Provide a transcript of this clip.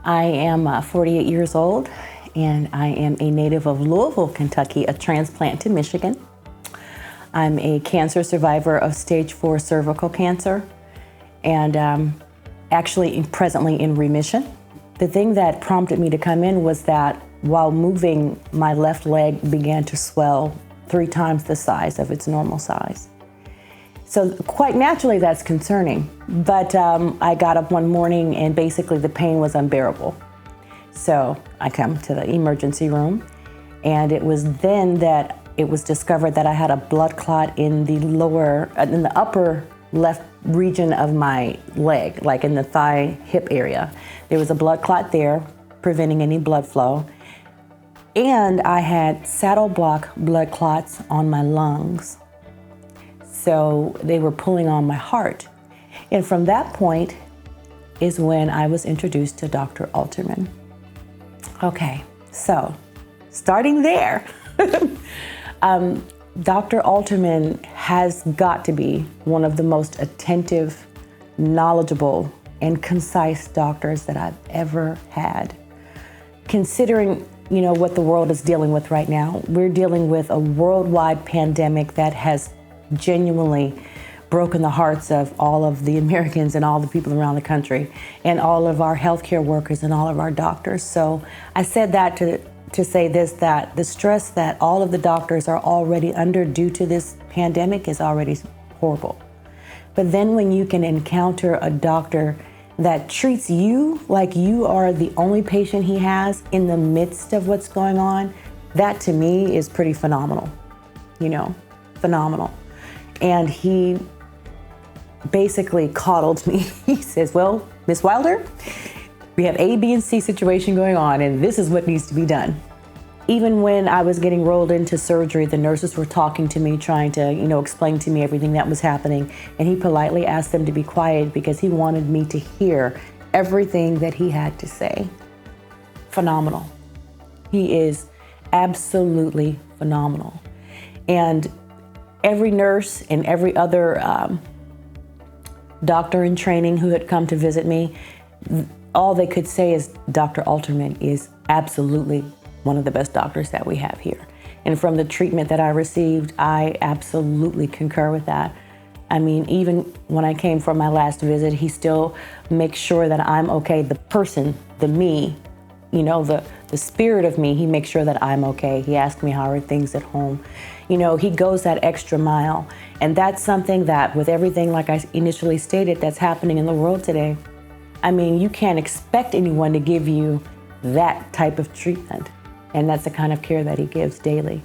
I am 48 years old, and I am a native of Louisville, Kentucky, a transplant to Michigan. I'm a cancer survivor of stage 4 cervical cancer, and actually presently in remission. The thing that prompted me to come in was that while moving, my left leg began to swell 3 times the size of its normal size. So quite naturally, that's concerning. But I got up one morning and basically the pain was unbearable. So I come to the emergency room, and it was then that it was discovered that I had a blood clot in the upper left region of my leg, like in the thigh hip area. There was a blood clot there, preventing any blood flow. And I had saddle block blood clots on my lungs. So they were pulling on my heart. And from that point is when I was introduced to Dr. Alterman. Okay, so starting there, Dr. Alterman has got to be one of the most attentive, knowledgeable, and concise doctors that I've ever had. Considering, what the world is dealing with right now, we're dealing with a worldwide pandemic that has genuinely broken the hearts of all of the Americans and all the people around the country and all of our healthcare workers and all of our doctors. So I said that to say this, that the stress that all of the doctors are already under due to this pandemic is already horrible. But then when you can encounter a doctor that treats you like you are the only patient he has in the midst of what's going on, that to me is pretty phenomenal, phenomenal. And he basically coddled me. He says, well, Miss Wilder, we have A, B, and C situation going on, and this is what needs to be done. Even when I was getting rolled into surgery, the nurses were talking to me, trying to, explain to me everything that was happening. And he politely asked them to be quiet because he wanted me to hear everything that he had to say. Phenomenal. He is absolutely phenomenal. And every nurse and every other doctor in training who had come to visit me, all they could say is Dr. Alterman is absolutely one of the best doctors that we have here. And from the treatment that I received, I absolutely concur with that. I mean, even when I came for my last visit, he still makes sure that I'm okay. The person, the me, the spirit of me, he makes sure that I'm okay. He asks me how are things at home. He goes that extra mile. And that's something that with everything, like I initially stated, that's happening in the world today, I mean, you can't expect anyone to give you that type of treatment. And that's the kind of care that he gives daily.